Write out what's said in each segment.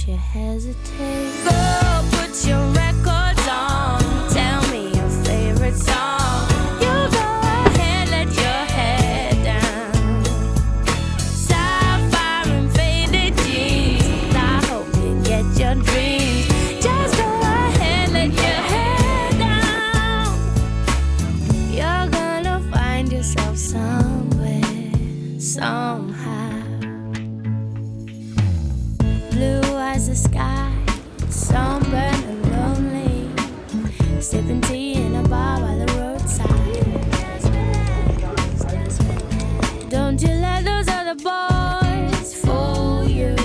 you hesitate. Girl, put your records on. Tell me your favorite song. You go ahead, let your head down. Sapphire and faded jeans. I hope you get your dreams. Just go ahead, let your head down. You're gonna find yourself somewhere, somehow. Blue as the sky, sunburned and lonely, sipping tea in a bar by the roadside. Don't you let those other boys fool you.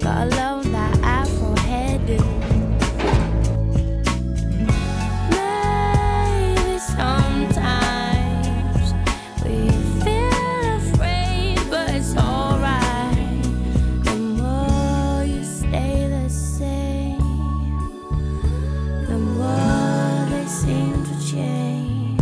Gotta love that afro hairdo. Maybe sometimes we feel afraid, but it's alright. The more you stay the same, the more they seem to change.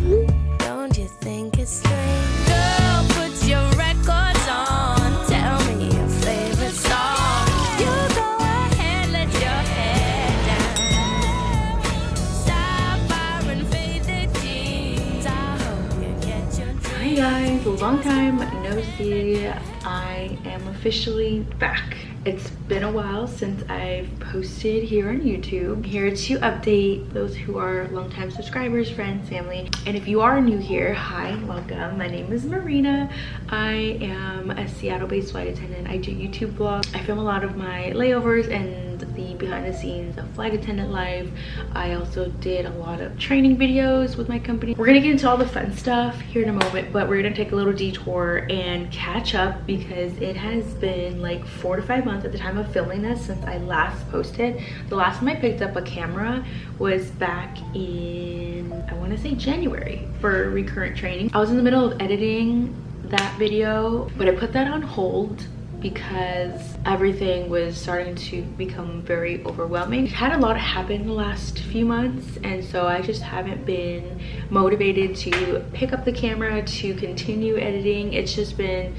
Don't you think it's strange? Girl, put your records on. Tell me your favorite song. You go ahead, let your head down. Sapphire and faded jeans. I hope you get your dreams. Hi guys, long time no see. I am officially back. It's been a while since I've posted here on YouTube. I'm here to update those who are longtime subscribers, friends, family. And if you are new here, hi, welcome. My name is Marina. I am a Seattle-based flight attendant. I do YouTube vlogs. I film a lot of my layovers and the behind the scenes of flight attendant life. I also did a lot of training videos with my company. We're gonna get into all the fun stuff here in a moment, but we're gonna take a little detour and catch up because it has been like 4 to 5 months at the time of filming this since I last posted. The last time I picked up a camera was back in, I want to say January, for recurrent training. I was in the middle of editing that video, but I put that on hold because everything was starting to become very overwhelming. I've had a lot happen the last few months, and so I just haven't been motivated to pick up the camera to continue editing. It's just been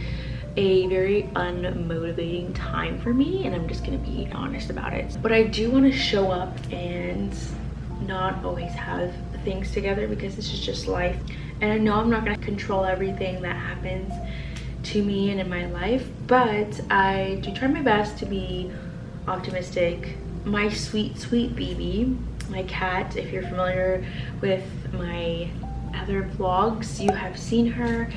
a very unmotivating time for me, and I'm just gonna be honest about it. But I do want to show up and not always have things together because this is just life, and I know I'm not gonna control everything that happens to me and in my life, but I do try my best to be optimistic. My sweet BB, my cat, if you're familiar with my other vlogs, you have seen her,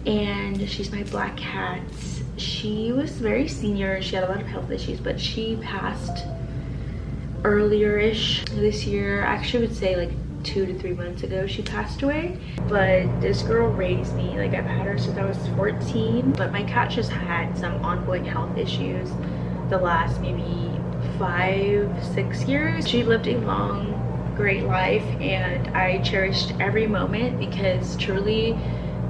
and she's my black cat. She was very senior, she had a lot of health issues, but she passed earlier-ish this year. Actually, I would say like 2 to 3 months ago she passed away. But this girl raised me, like I've had her since I was 14, but my cat just had some ongoing health issues the last maybe 5-6 years. She lived a long, great life, and I cherished every moment because truly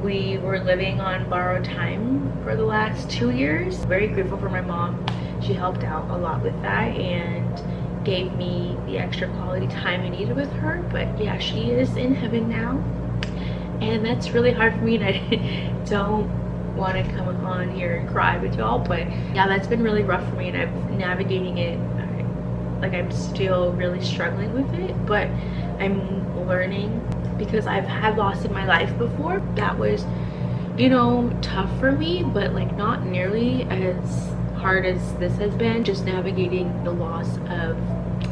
we were living on borrowed time for the last 2 years. Very grateful for my mom. She helped out a lot with that and gave me the extra quality time I needed with her. But yeah, she is in heaven now, and that's really hard for me, and I don't want to come on here and cry with y'all, but yeah, that's been really rough for me, and I'm navigating it. Like, I'm still really struggling with it, but I'm learning because I've had loss in my life before that was, you know, tough for me, but like not nearly as hard as this has been. Just navigating the loss of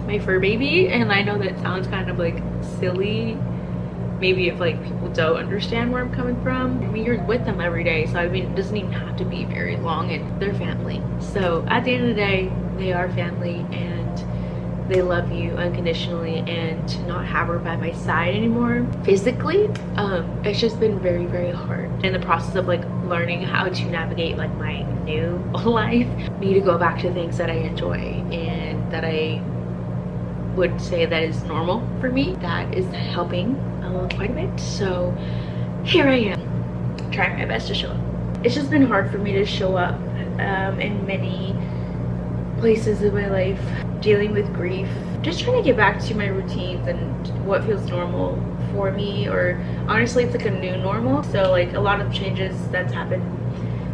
my fur baby, and I know that sounds kind of like silly maybe if like people don't understand where I'm coming from. I mean, you're with them every day, so I mean, it doesn't even have to be very long, and they're family. So at the end of the day, they are family, and they love you unconditionally, and to not have her by my side anymore physically, it's just been very, very hard. In the process of like learning how to navigate like my new life, need to go back to things that I enjoy and that I would say that is normal for me. That is helping quite a bit. So here I am, trying my best to show up. It's just been hard for me to show up in many places in my life, dealing with grief, just trying to get back to my routines and what feels normal for me, or honestly it's like a new normal. So like a lot of changes that's happened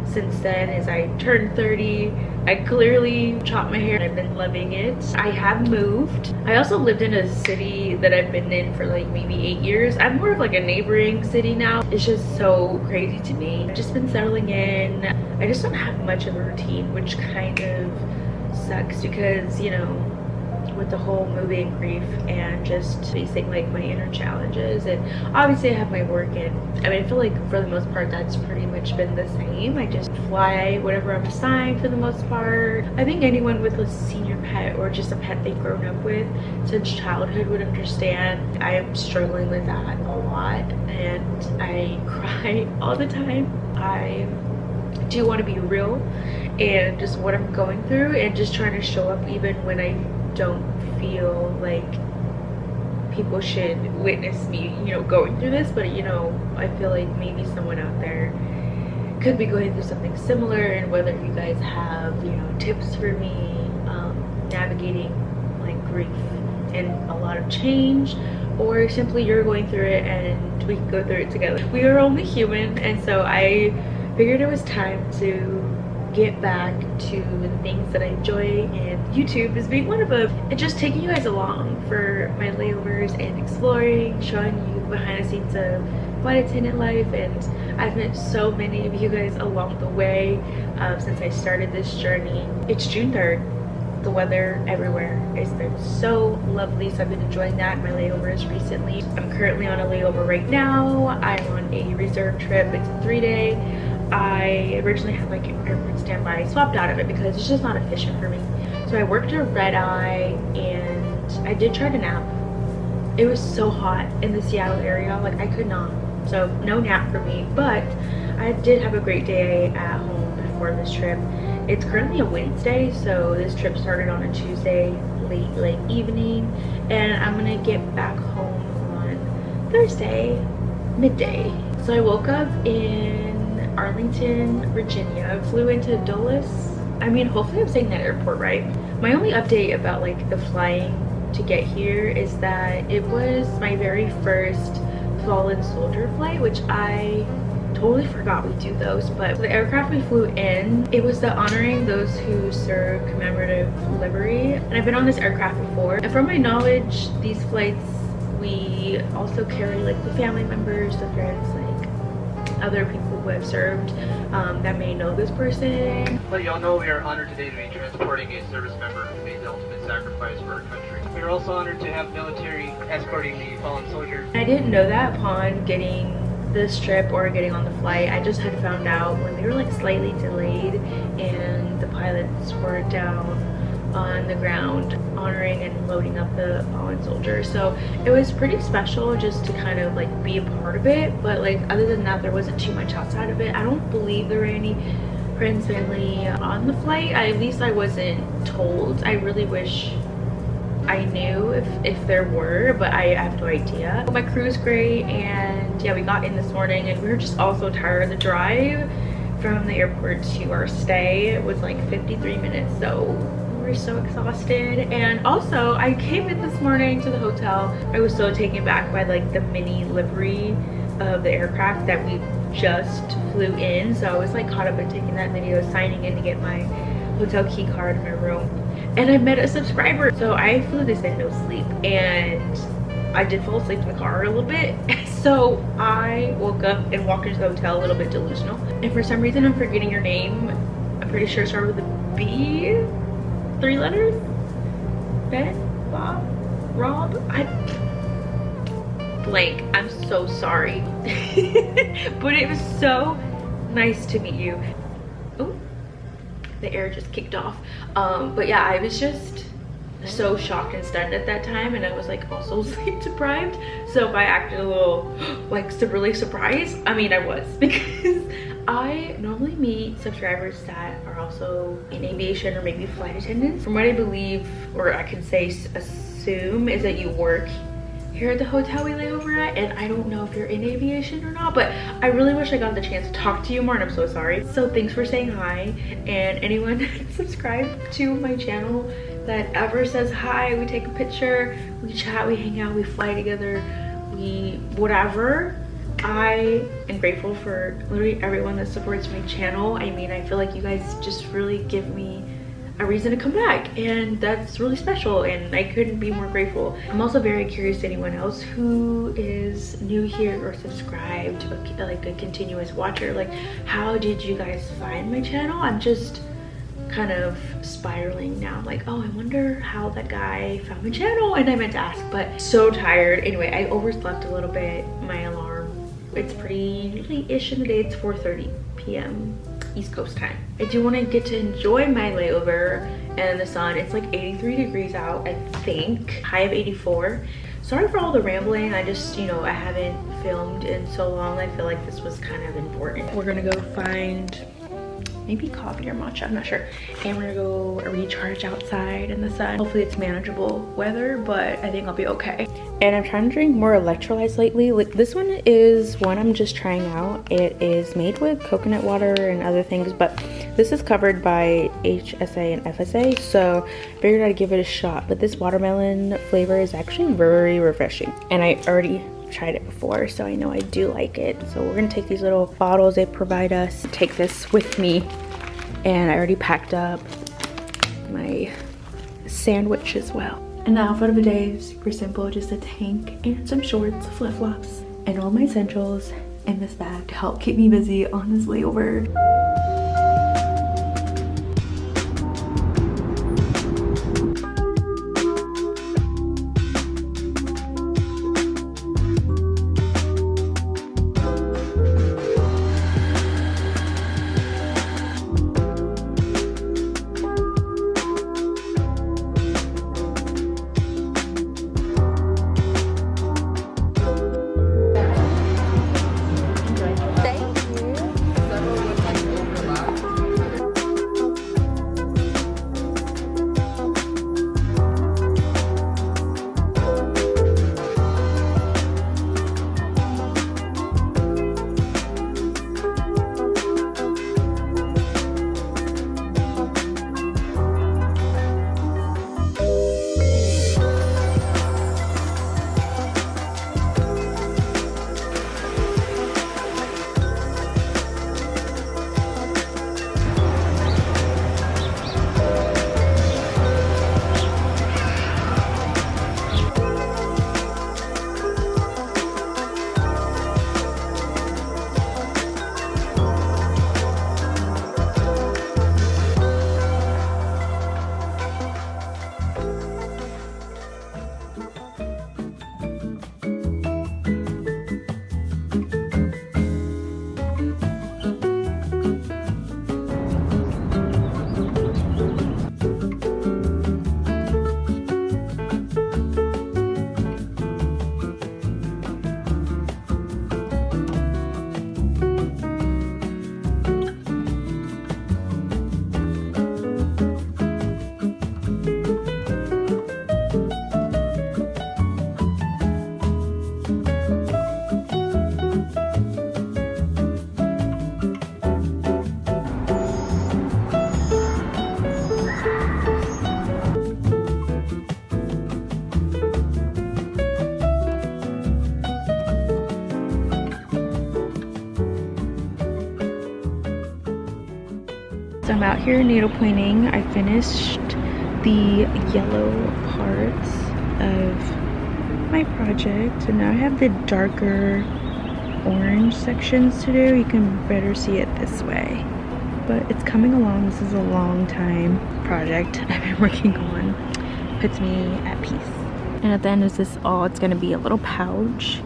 since then is I turned 30, I clearly chopped my hair and I've been loving it. I have moved. I also lived in a city that I've been in for like maybe 8 years. I'm more of like a neighboring city now. It's just so crazy to me. I've just been settling in. I just don't have much of a routine, which kind of sucks because, you know, with the whole moving grief and just facing like my inner challenges, and obviously I have my work, and I mean I feel like for the most part that's pretty much been the same. I just fly whatever I'm assigned for the most part. I think anyone with a senior pet or just a pet they've grown up with since childhood would understand. I am struggling with that a lot and I cry all the time. I do want to be real and just what I'm going through and just trying to show up even when I don't feel like people should witness me, you know, going through this. But you know, I feel like maybe someone out there could be going through something similar, and whether you guys have, you know, tips for me navigating like grief and a lot of change, or simply you're going through it and we can go through it together. We are only human, and so I figured it was time to get back to the things that I enjoy, and YouTube is being one of them, and just taking you guys along for my layovers and exploring, showing you behind the scenes of flight attendant life. And I've met so many of you guys along the way since I started this journey. It's June 3rd. The weather everywhere has been so lovely, so I've been enjoying that in my layovers recently. I'm currently on a layover right now. I'm on a reserve trip. It's a 3-day. I originally had like an airport standby. I swapped out of it because it's just not efficient for me. So I worked a red eye and I did try to nap. It was so hot in the Seattle area, like I could not. So no nap for me, but I did have a great day at home before this trip. It's currently a Wednesday, so this trip started on a Tuesday late evening, and I'm gonna get back home on Thursday midday. So I woke up in Arlington, Virginia, flew into Dulles. I mean, hopefully I'm saying that airport right. My only update about like the flying to get here is that it was my very first fallen soldier flight, which I totally forgot we do those. But the aircraft we flew in, it was the honoring those who serve commemorative livery, and I've been on this aircraft before, and from my knowledge these flights we also carry like the family members, the friends, like other people who have served that may know this person. Let y'all know we are honored today to be transporting a service member who made the ultimate sacrifice for our country. We are also honored to have military escorting the fallen soldier. I didn't know that upon getting this trip or getting on the flight. I just had found out when they were like slightly delayed and the pilots were down on the ground honoring and loading up the fallen soldier. So it was pretty special just to kind of like be a part of it, but like other than that there wasn't too much outside of it. I don't believe there were any friends, family on the flight. At least I wasn't told. I really wish I knew if there were, but I have no idea. My crew's great, and yeah, we got in this morning and we were just all so tired. The drive from the airport to our stay was like 53 minutes, so we're so exhausted. And also I came in this morning to the hotel. I was so taken back by like the mini livery of the aircraft that we just flew in, so I was like caught up in taking that video, signing in to get my hotel key card in my room, and I met a subscriber. So I flew this in no sleep, and I did fall asleep in the car a little bit. So I woke up and walked into the hotel a little bit delusional, and for some reason I'm forgetting your name. I'm pretty sure it started with a B, 3 letters. Ben, Bob, Rob, I blank. I'm so sorry. But it was so nice to meet you. Oh, the air just kicked off. But yeah, I was just so shocked and stunned at that time, and I was like also sleep deprived. So if I acted a little like really surprised, I mean I was, because I normally meet subscribers that are also in aviation or maybe flight attendants. From what I believe, or I can say assume, is that you work here at the hotel we lay over at, and I don't know if you're in aviation or not, but I really wish I got the chance to talk to you more, and I'm so sorry. So thanks for saying hi, and anyone that subscribed to my channel that ever says hi, we take a picture, we chat, we hang out, we fly together, we whatever. I am grateful for literally everyone that supports my channel. I mean, I feel like you guys just really give me a reason to come back, and that's really special, and I couldn't be more grateful. I'm also very curious to anyone else who is new here or subscribed, like a continuous watcher, like how did you guys find my channel? I'm just kind of spiraling now. I'm like, oh, I wonder how that guy found my channel, and I meant to ask, but so tired. Anyway, I overslept a little bit. My alarm, it's pretty late-ish in the day. It's 4:30 p.m. East Coast time. I do want to get to enjoy my layover and the sun. It's like 83 degrees out, I think. High of 84. Sorry for all the rambling. I just, you know, I haven't filmed in so long. I feel like this was kind of important. We're gonna go find maybe coffee or matcha, I'm not sure. And we're gonna go recharge outside in the sun. Hopefully it's manageable weather, but I think I'll be okay. And I'm trying to drink more electrolytes lately. Like, this one is one I'm just trying out. It is made with coconut water and other things, but this is covered by HSA and FSA, so figured I'd give it a shot. But this watermelon flavor is actually very refreshing, and I already tried it before, so I know I do like it. So we're gonna take these little bottles they provide us, take this with me, and I already packed up my sandwich as well. And the outfit of the day is super simple, just a tank and some shorts, flip-flops, and all my essentials in this bag to help keep me busy on this layover. So I'm out here needlepointing. I finished the yellow parts of my project, and now I have the darker orange sections to do. You can better see it this way, but it's coming along. This is a long time project I've been working on. Puts me at peace. And at the end is this all, it's gonna be a little pouch.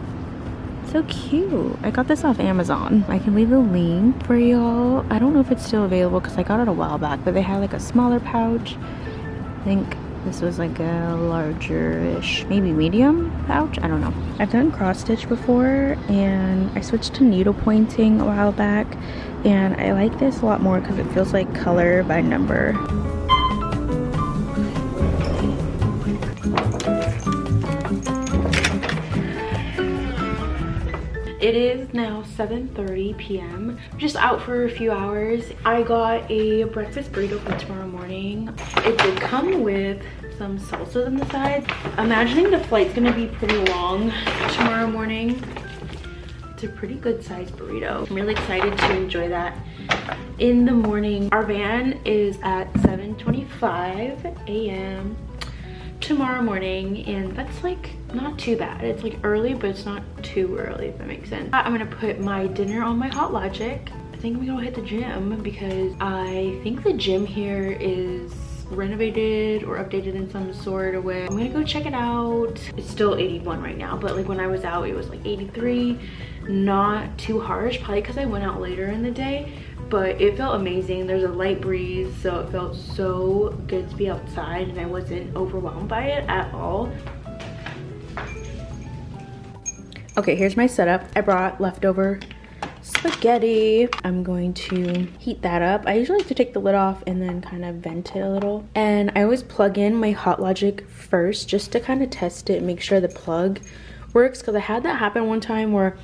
So cute. I got this off Amazon. I can leave the link for y'all. I don't know if it's still available because I got it a while back, but they had like a smaller pouch. I think this was like a larger-ish, maybe medium pouch. I don't know. I've done cross stitch before, and I switched to needle pointing a while back, and I like this a lot more because it feels like color by number. It is now 7:30 p.m. I'm just out for a few hours. I got a breakfast burrito for tomorrow morning. It did come with some salsas on the side. Imagining the flight's gonna be pretty long tomorrow morning. It's a pretty good sized burrito. I'm really excited to enjoy that. in the morning. Our van is at 7:25 a.m. tomorrow morning, and that's like not too bad. It's like early, but it's not too early, if that makes sense. I'm gonna put my dinner on my Hot Logic. I think I'm gonna hit the gym because I think the gym here is renovated or updated in some sort of way. I'm gonna go check it out. It's still 81 right now, but like when I was out it was like 83. Not too harsh, probably because I went out later in the day, but it felt amazing. There's a light breeze, so it felt so good to be outside, and I wasn't overwhelmed by it at all. Okay, here's my setup. I brought leftover spaghetti. I'm going to heat that up. I usually like to take the lid off and then kind of vent it a little. And I always plug in my Hot Logic first just to kind of test it and make sure the plug works, because I had that happen one time where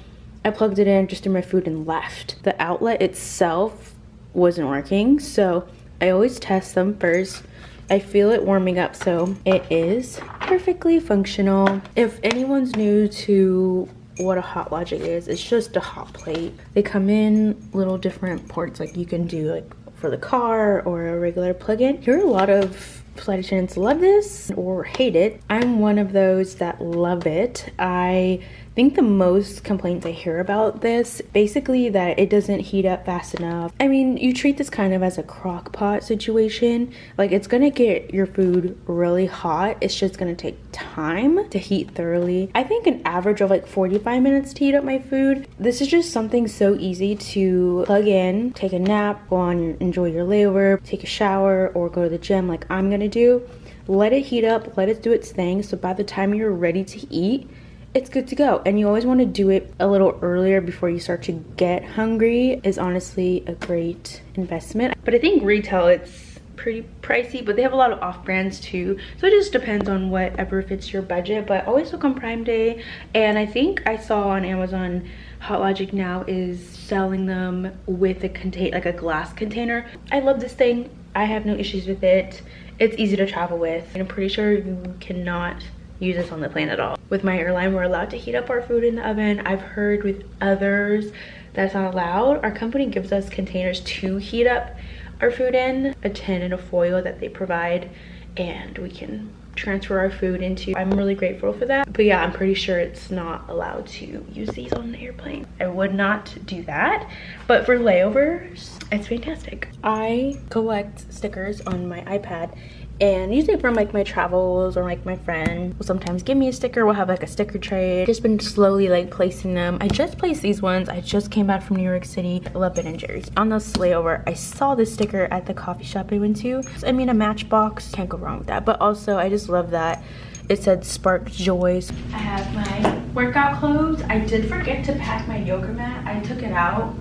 I plugged it in, just threw my food and left. The outlet itself wasn't working, so I always test them first. I feel it warming up, so it is perfectly functional. If anyone's new to what a Hot Logic is, it's just a hot plate. They come in little different ports, like you can do like for the car or a regular plug-in. Here are a lot of flight attendants love this or hate it. I'm one of those that love it. I think the most complaints I hear about this, basically that it doesn't heat up fast enough. I mean, you treat this kind of as a crock pot situation. Like, it's gonna get your food really hot. It's just gonna take time to heat thoroughly. I think an average of like 45 minutes to heat up my food. This is just something so easy to plug in, take a nap, go on, enjoy your layover, take a shower, or go to the gym like I'm gonna do. Let it heat up, let it do its thing, so by the time you're ready to eat, it's good to go. And you always want to do it a little earlier before you start to get hungry. Is honestly a great investment. But I think retail, it's pretty pricey, but they have a lot of off brands too, so it just depends on whatever fits your budget. But always look on Prime Day, and I think I saw on Amazon Hot Logic now is selling them with a contain, like a glass container. I love this thing. I have no issues with it. It's easy to travel with, and I'm pretty sure you cannot use this on the plane at all. With my airline, we're allowed to heat up our food in the oven. I've heard with others that's not allowed. Our company gives us containers to heat up our food in, a tin and a foil that they provide, and we can transfer our food into. I'm really grateful for that. But yeah, I'm pretty sure it's not allowed to use these on the airplane. I would not do that, but for layovers, it's fantastic. I collect stickers on my iPad, and usually from like my travels, or like my friend will sometimes give me a sticker. We'll have like a sticker trade. Just been slowly like placing them. I just placed these ones. I just came back from New York City. I love Ben & Jerry's. On this layover, I saw this sticker at the coffee shop I went to. I mean, a matchbox, can't go wrong with that. But also, I just love that it said spark joys. I have my workout clothes. I did forget to pack my yoga mat. I took it out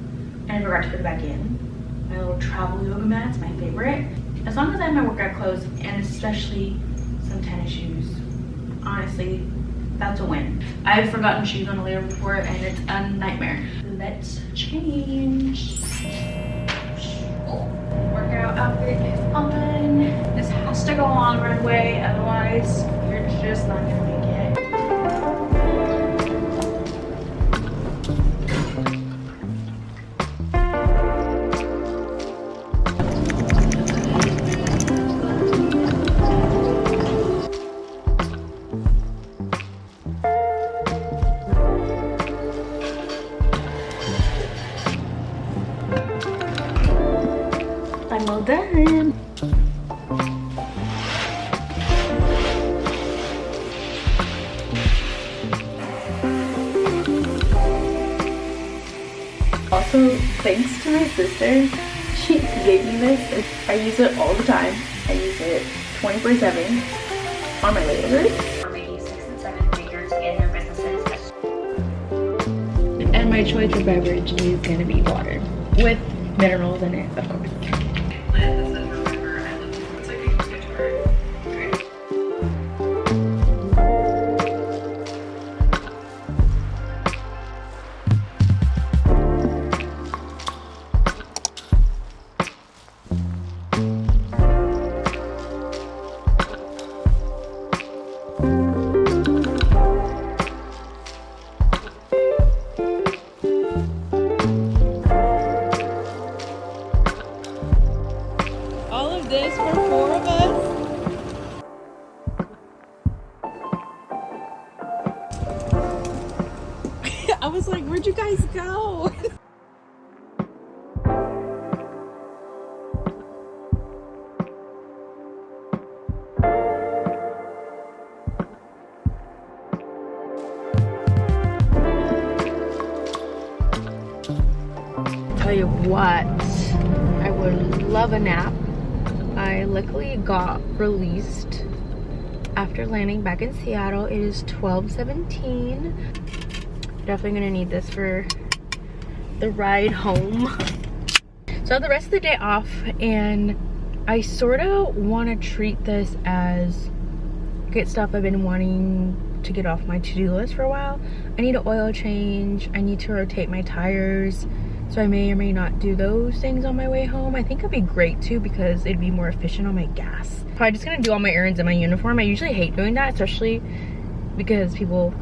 and I forgot to put it back in. My little travel yoga mat's my favorite. As long as I have my workout clothes, and especially some tennis shoes, honestly, that's a win. I've forgotten shoes on a layover before, and it's a nightmare. Let's change. Workout outfit is on. This has to go on right away, otherwise you're just not gonna make it. I'm all done. Also, thanks to my sister, she gave me this. I use it all the time. I use it 24/7 on my layovers. For making 6 and 7 figures in their businesses. And my choice of beverage is gonna be water with minerals in it, of course. Where'd you guys go? Tell you what, I would love a nap. I luckily got released after landing back in Seattle. It is 12:17. Definitely gonna need this for the ride home. So I have the rest of the day off, and I sort of want to treat this as get stuff I've been wanting to get off my to-do list for a while. I need an oil change. I need to rotate my tires. So I may or may not do those things on my way home. I think it'd be great too because it'd be more efficient on my gas. Probably just gonna do all my errands in my uniform. I usually hate doing that, especially because people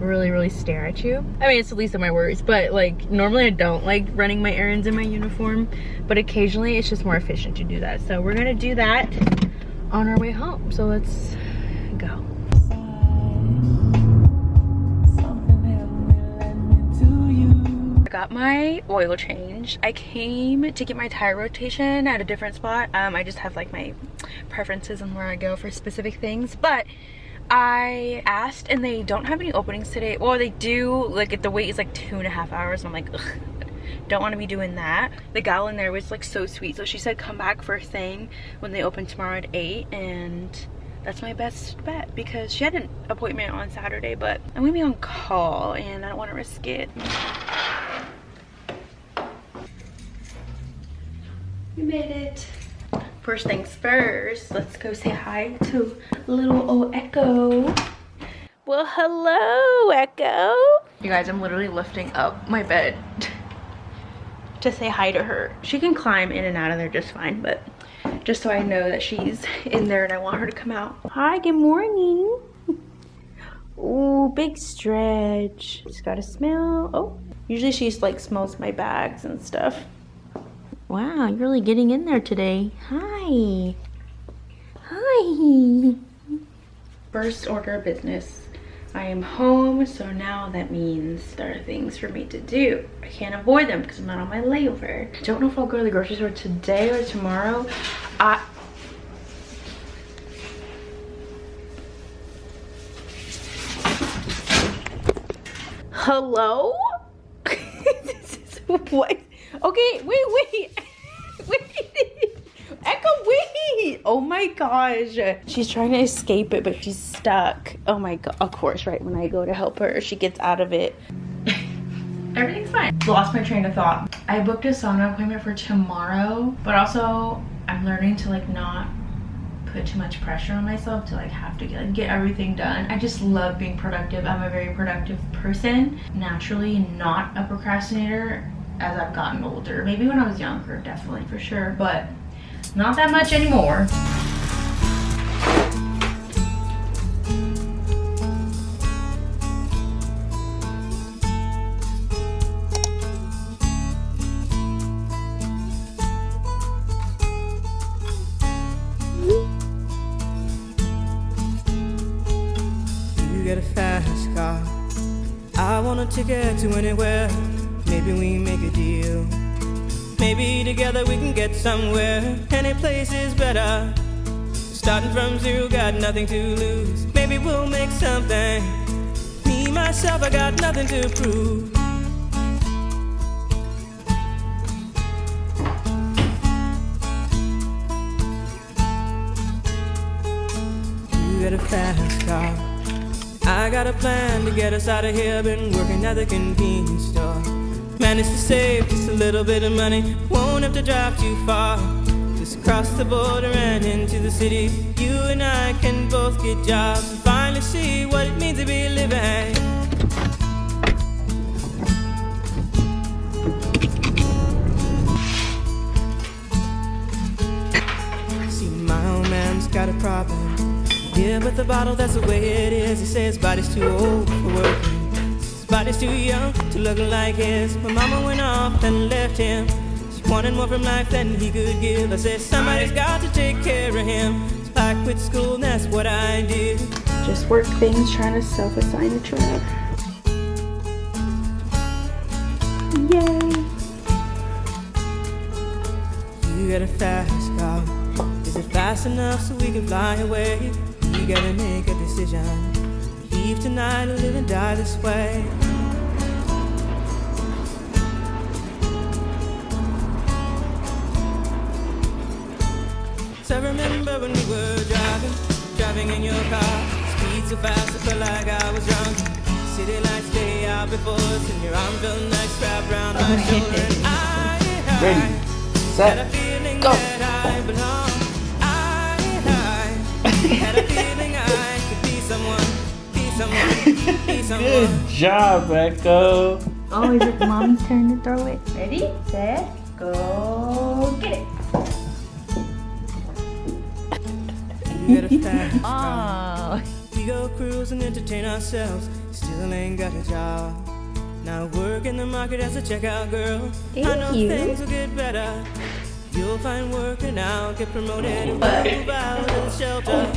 really stare at you. I mean, it's the least of my worries, but like normally I don't like running my errands in my uniform, but occasionally it's just more efficient to do that. So we're gonna do that on our way home. So let's go. I got my oil change. I came to get my tire rotation at a different spot. I just have like my preferences on where I go for specific things, but I asked and they don't have any openings today. Well, they do, like the wait is like 2.5 hours. And I'm like, ugh, don't want to be doing that. The gal in there was like so sweet. So she said come back first thing when they open tomorrow at 8, and that's my best bet because she had an appointment on Saturday, but I'm gonna be on call and I don't want to risk it. We made it. First things first, let's go say hi to little old Echo. Well, hello, Echo. You guys, I'm literally lifting up my bed to say hi to her. She can climb in and out of there just fine, but just so I know that she's in there and I want her to come out. Hi, good morning. Ooh, big stretch. Just gotta smell. Oh, usually she like smells my bags and stuff. Wow, you're really getting in there today. Hi. Hi. First order of business. I am home, so now that means there are things for me to do. I can't avoid them because I'm not on my layover. I don't know if I'll go to the grocery store today or tomorrow. Hello? What? Okay, wait. Echo, wait. Oh my gosh. She's trying to escape it, but she's stuck. Oh my god. Of course, right when I go to help her, she gets out of it. Everything's fine. Lost my train of thought. I booked a sauna appointment for tomorrow, but also I'm learning to like not put too much pressure on myself to like have to get everything done. I just love being productive. I'm a very productive person. Naturally not a procrastinator as I've gotten older. Maybe when I was younger, definitely, for sure, but not that much anymore. You get a fast car, I want a ticket to anywhere. Maybe we make a deal. Maybe together we can get somewhere. Any place is better. Starting from zero, got nothing to lose. Maybe we'll make something. Me, myself, I got nothing to prove. You got a fast car, I got a plan to get us out of here. Been working at the convenience store. Managed to save just a little bit of money. Won't have to drive too far. Just cross the border and into the city. You and I can both get jobs and finally see what it means to be living. See, my old man's got a problem. Yeah, but the bottle, that's the way it is. He says his body's too old for working. Body's too young to look like his. My mama went off and left him. She wanted more from life than he could give. I said somebody's got to take care of him. So I quit school and that's what I did. Just work things, trying to self-assign a job. Yay! You got a fast car. Is it fast enough so we can fly away? You gotta make a decision. Leave tonight or live and die this way. So I remember when we were driving in your car. Speed so fast I felt like I was drunk. City lights day out before us, and your arm felt nice wrapped around my shoulder. And I Ready, had a set, feeling go. that I belong. I had a feeling I could be someone, be someone. Good job, Echo. Oh, is it Mommy's turn to throw it? Ready, set, go, get it. You got a fast car. Oh. We go cruise and entertain ourselves. Still ain't got a job. Now work in the market as a checkout girl. I know Thank you. things will get better. You'll find work and I'll get promoted and move out of the shelter.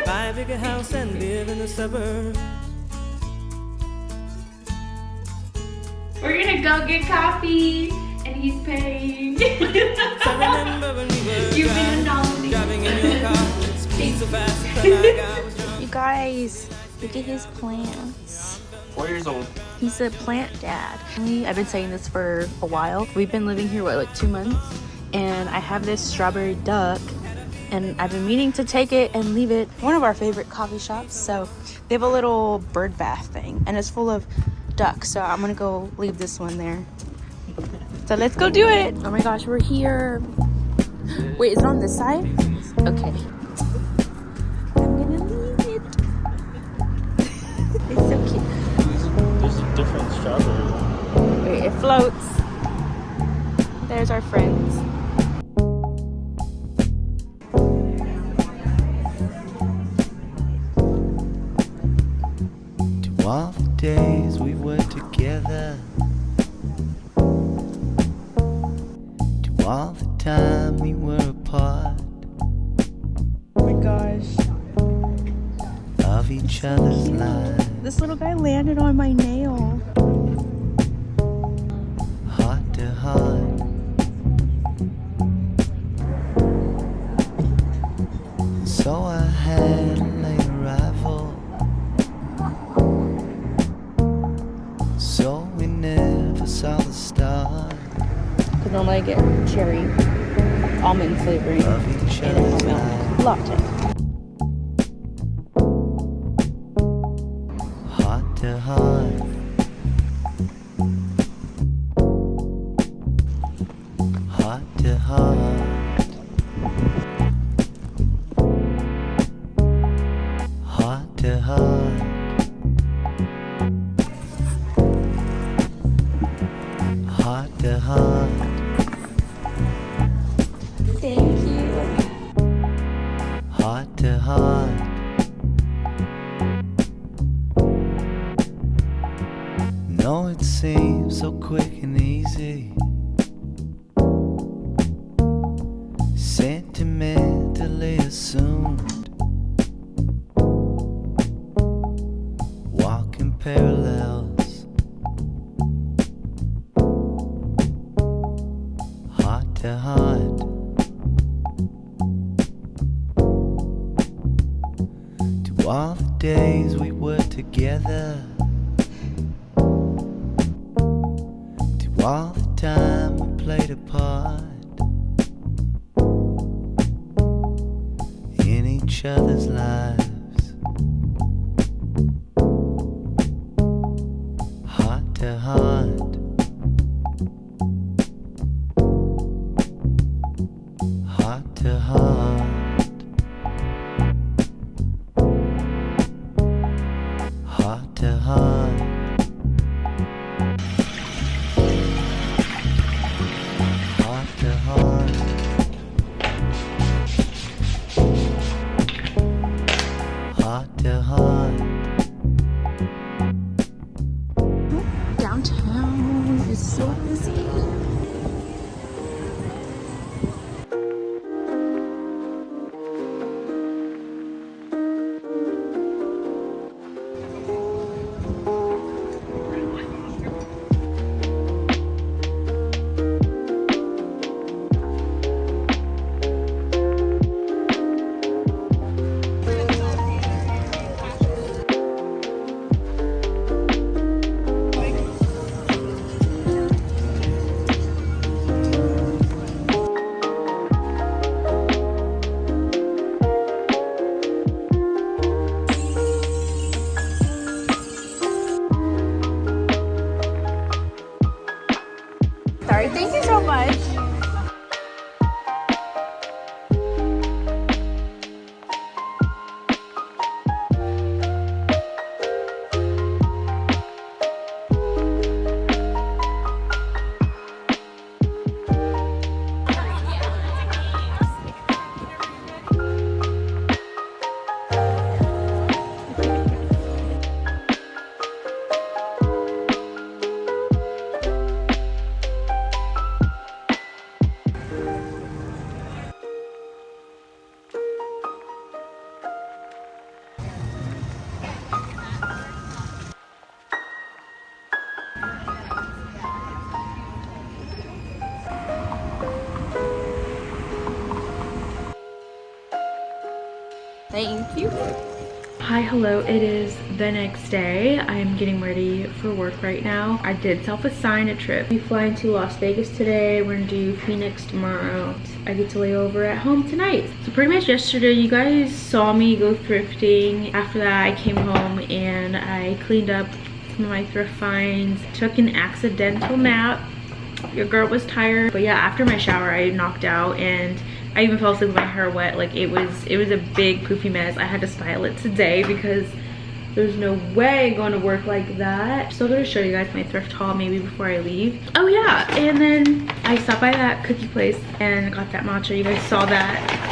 Buy a bigger house and live in the suburbs. We're gonna go get coffee, and he's paying. So remember when we were You've been nominated. driving in your car. Speed so fast, it felt like I was drunk. You guys, look at his plants. 4 years old. He's a plant dad. I've been saying this for a while. We've been living here, what, like 2 months? And I have this strawberry duck, and I've been meaning to take it and leave it one of our favorite coffee shops. So they have a little bird bath thing, and it's full of ducks. So I'm gonna go leave this one there. So let's go do it. Oh my gosh, we're here. Wait, is it on this side? Okay. I'm gonna leave it. It's so cute. There's a different strawberry. Wait, it floats. There's our friends. To all the days we were together, to all the time we were apart Oh my gosh. of each other's lives, This little guy landed on my nail. heart to heart. So I had a late arrival, so we never saw the start Because normally I get cherry almond flavoring of each in other's a lives, milk latte. heart to heart. Heart to heart. Heart to heart. Heart to heart. Thank you. Heart to heart. No, it seems so quick and easy, sentimentally assumed, walking parallels, heart to heart. To all the days we were together, to all the time we played a part in each other's lives, heart to heart. Heart to heart. Heart to heart. Heart to heart. Heart to heart. Downtown is so busy. Thank you. Hi, hello. It is the next day. I'm getting ready for work right now. I did self-assign a trip. We flying to Las Vegas today. We're gonna do Phoenix tomorrow. I get to lay over at home tonight. So pretty much yesterday, you guys saw me go thrifting. After that, I came home and I cleaned up some of my thrift finds. Took an accidental nap. Your girl was tired. But yeah, after my shower, I knocked out and I even fell asleep with my hair wet. Like it was a big poofy mess. I had to style it today because there's no way going to work like that. Still gonna show you guys my thrift haul maybe before I leave. Oh yeah, and then I stopped by that cookie place and got that matcha. You guys saw that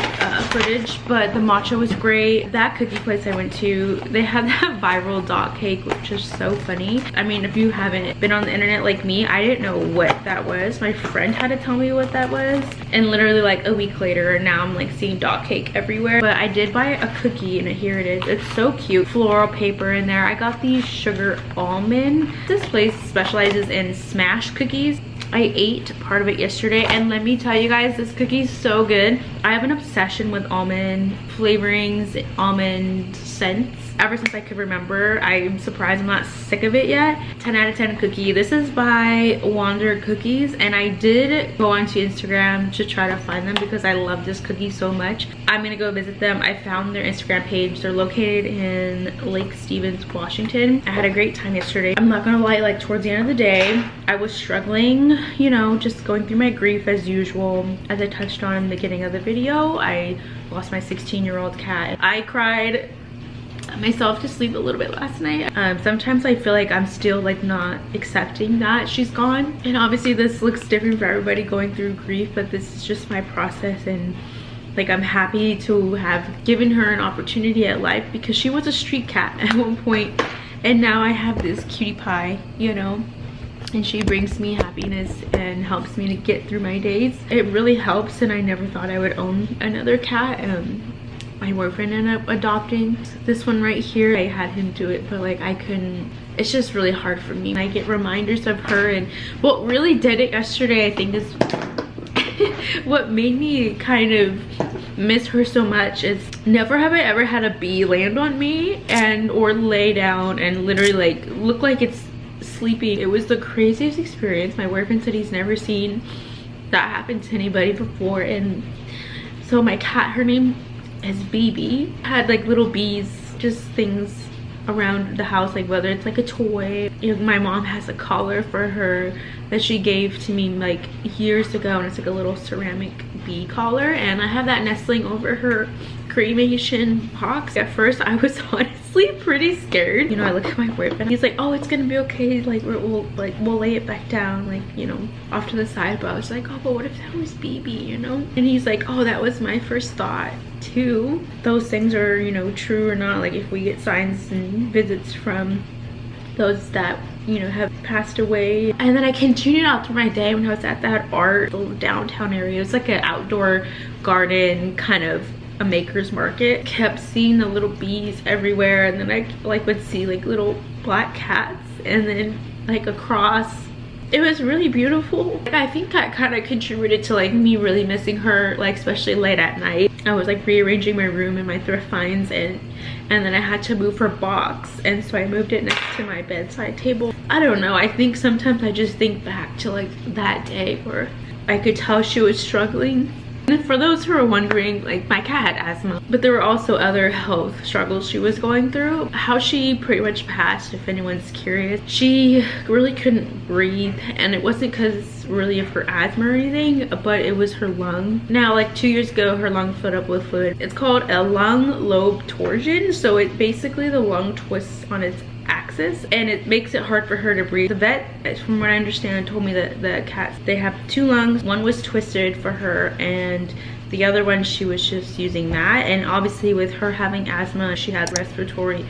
footage, but the matcha was great. That cookie place I went to, they had that viral dog cake, which is so funny. I mean, if you haven't been on the internet like me, I didn't know what that was. My friend had to tell me what that was, and literally like a week later, now I'm like seeing dog cake everywhere. But I did buy a cookie, and here it is. It's so cute. Floral paper in there. I got these sugar almond. This place specializes in smash cookies. I ate part of it yesterday, and let me tell you guys, this cookie is so good. I have an obsession with almond flavorings, almond scents ever since I could remember. I'm surprised I'm not sick of it yet. 10 out of 10 cookie. This is by Wander Cookies, and I did go onto Instagram to try to find them because I love this cookie so much. I'm gonna go visit them. I found their Instagram page. They're located in Lake Stevens, Washington. I had a great time yesterday. I'm not gonna lie, like towards the end of the day, I was struggling, you know, just going through my grief as usual. As I touched on in the beginning of the video, I lost my 16-year-old cat. I cried myself to sleep a little bit last night. Sometimes I feel like I'm still like not accepting that she's gone, and obviously this looks different for everybody going through grief, but this is just my process. And like, I'm happy to have given her an opportunity at life because she was a street cat at one point, and now I have this cutie pie, you know, and she brings me happiness and helps me to get through my days. It really helps, and I never thought I would own another cat. My boyfriend ended up adopting this one right here. I had him do it, but like I couldn't. It's just really hard for me. I get reminders of her, and what really did it yesterday, I think, is what made me kind of miss her so much is never have I ever had a bee land on me and or lay down and literally like look like it's sleeping. It was the craziest experience. My boyfriend said he's never seen that happen to anybody before. And so my cat, her name is BB, had like little bees, just things around the house, like whether it's like a toy. You know, my mom has a collar for her that she gave to me like years ago, and it's like a little ceramic bee collar, and I have that nestling over her cremation box. At first I was honestly pretty scared. You know, I look at my boyfriend, he's like, oh, it's gonna be okay, like we'll lay it back down, like, you know, off to the side. But I was like, oh, but what if that was BB, you know? And he's like, oh, that was my first thought too. Those things are, you know, true or not. Like if we get signs and visits from those that, you know, have passed away. And then I continued out through my day when I was at that art downtown area. It was like an outdoor garden, kind of a maker's market. Kept seeing the little bees everywhere, and then I like would see like little black cats, and then like across. It was really beautiful. I think that kind of contributed to like me really missing her, like especially late at night. I was like rearranging my room and my thrift finds, and then I had to move her box, and so I moved it next to my bedside table. I don't know, I think sometimes I just think back to like that day where I could tell she was struggling. And for those who are wondering, like my cat had asthma, but there were also other health struggles she was going through. How she pretty much passed, if anyone's curious, she really couldn't breathe, and it wasn't because really of her asthma or anything, but it was her lung. Now, like 2 years ago, her lung filled up with fluid. It's called a lung lobe torsion, so it basically the lung twists on its axis and it makes it hard for her to breathe. The vet, from what I understand, told me that the cats, they have two lungs. One was twisted for her, and the other one she was just using that. And obviously with her having asthma, she had respiratory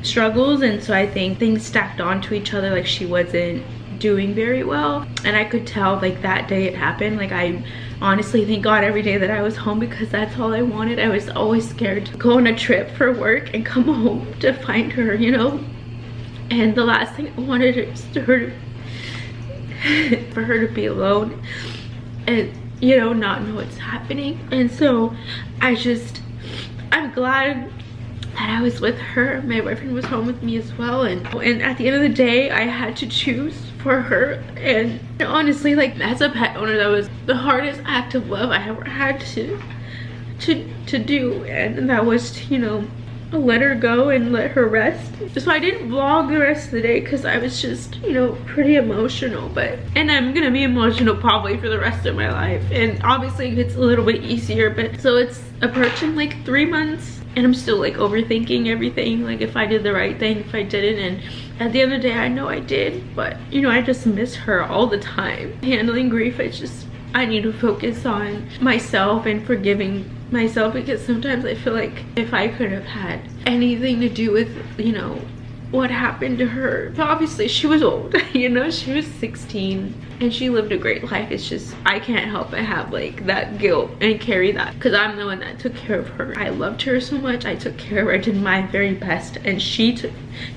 struggles, and so I think things stacked onto each other. Like she wasn't doing very well, and I could tell like that day it happened. Like I honestly thank God every day that I was home, because that's all I wanted. I was always scared to go on a trip for work and come home to find her, you know. And the last thing I wanted is for her to be alone and, you know, not know what's happening. And so I'm glad that I was with her. My boyfriend was home with me as well, and at the end of the day I had to choose for her. And honestly, like, as a pet owner, that was the hardest act of love I ever had to do, and that was to, you know, let her go and let her rest. So I didn't vlog the rest of the day because I was just, you know, pretty emotional. And I'm gonna be emotional probably for the rest of my life, and obviously it's a little bit easier, but so it's approaching like 3 months and I'm still like overthinking everything, like if I did the right thing, if I didn't. And at the end of the day, I know I did, but you know, I just miss her all the time. Handling grief, I need to focus on myself and forgiving myself, because sometimes I feel like if I could have had anything to do with, you know, what happened to her. But obviously she was old, you know, she was 16 and she lived a great life. It's just I can't help but have like that guilt and carry that, because I'm the one that took care of her. I loved her so much. I took care of her. I did my very best, and she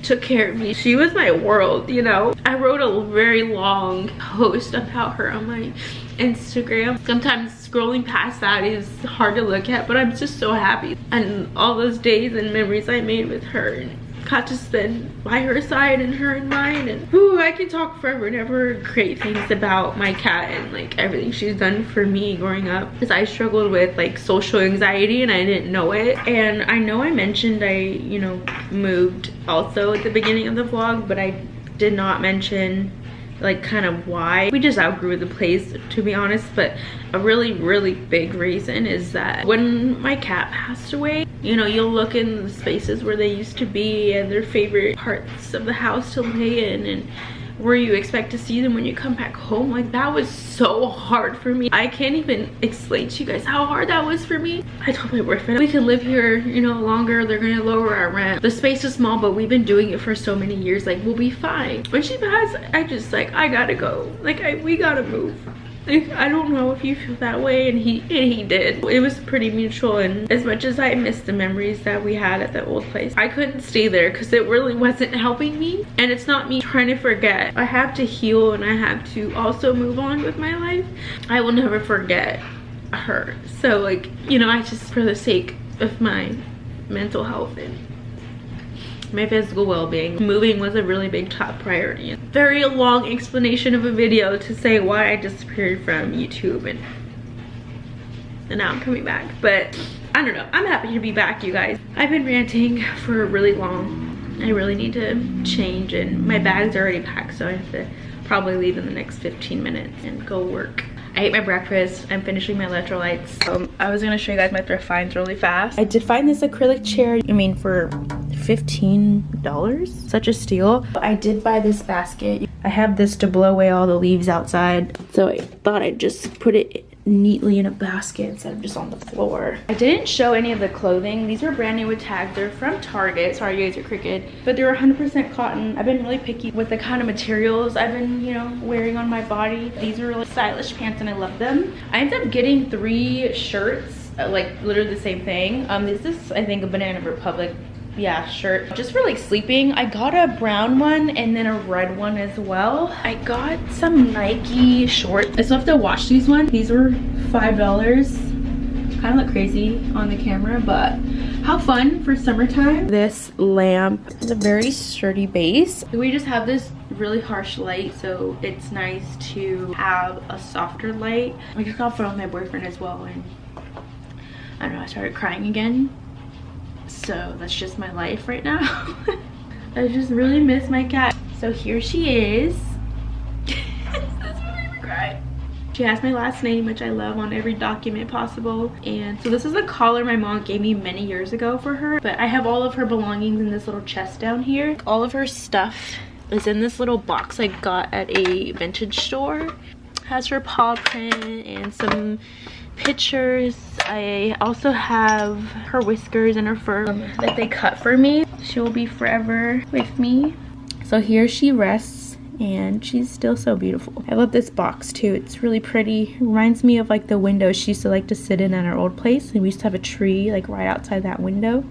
took care of me. She was my world, you know. I wrote a very long post about her on my Instagram. Sometimes scrolling past that is hard to look at, but I'm just so happy. And all those days and memories I made with her, and got to spend by her side and her in mine. And ooh, I can talk forever and ever great things about my cat and like everything she's done for me growing up, because I struggled with like social anxiety and I didn't know it. And I know I mentioned I, you know, moved also at the beginning of the vlog, but I did not mention like kind of why. We just outgrew the place, to be honest. But a really big reason is that when my cat passed away, you know, you'll look in the spaces where they used to be and their favorite parts of the house to lay in, and where you expect to see them when you come back home. Like, that was so hard for me. I can't even explain to you guys how hard that was for me. I told my boyfriend, we can live here, you know, longer. They're gonna lower our rent. The space is small, but we've been doing it for so many years. Like, we'll be fine. When she passed, I just like, I gotta go. Like, we gotta move. Like, I don't know if you feel that way, and he did. It was pretty mutual, and as much as I miss the memories that we had at the old place, I couldn't stay there because it really wasn't helping me. And it's not me trying to forget. I have to heal, and I have to also move on with my life. I will never forget her. So like, you know, I just, for the sake of my mental health and my physical well-being, moving was a really big top priority. Very long explanation of a video to say why I disappeared from YouTube, and now I'm coming back. But I don't know, I'm happy to be back, you guys. I've been ranting for really long. I really need to change, and my bag's already packed, so I have to probably leave in the next 15 minutes and go work. I ate my breakfast. I'm finishing my electrolytes. I was gonna show you guys my thrift finds really fast. I did find this acrylic chair, I mean, for $15. Such a steal. I did buy this basket. I have this to blow away all the leaves outside, so I thought I'd just put it neatly in a basket instead of just on the floor. I didn't show any of the clothing. These were brand new with tags. They're from Target. Sorry, you guys are crooked, but they're 100% cotton. I've been really picky with the kind of materials I've been, you know, wearing on my body. These are really stylish pants and I love them. I ended up getting 3 shirts, like literally the same thing. This is, I think, a Banana Republic, yeah, shirt, just for like sleeping. I got a brown one and then a red one as well. I got some Nike shorts. I still have to wash these ones. These were $5. Kind of look crazy on the camera, but how fun for summertime. This lamp is a very sturdy base. We just have this really harsh light, so it's nice to have a softer light. I just got phone with my boyfriend as well, and I don't know, I started crying again. So that's just my life right now. I just really miss my cat. So here she is. That's what made me cry. She has my last name, which I love, on every document possible. And so this is a collar my mom gave me many years ago for her. But I have all of her belongings in this little chest down here. All of her stuff is in this little box I got at a vintage store. Has her paw print and some pictures. I also have her whiskers and her fur that they cut for me. She will be forever with me. So here she rests, and she's still so beautiful. I love this box too. It's really pretty. It reminds me of like the window she used to like to sit in at our old place, and we used to have a tree like right outside that window,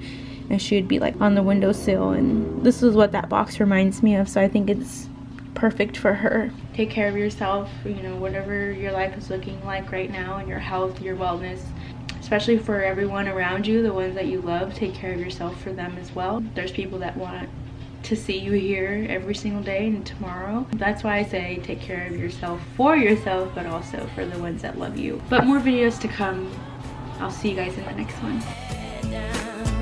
and she would be like on the windowsill, and this is what that box reminds me of. So I think it's perfect for her. Take care of yourself, you know, whatever your life is looking like right now, and your health, your wellness. It's especially for everyone around you, the ones that you love. Take care of yourself for them as well. There's people that want to see you here every single day and tomorrow. That's why I say take care of yourself for yourself, but also for the ones that love you. But more videos to come. I'll see you guys in the next one.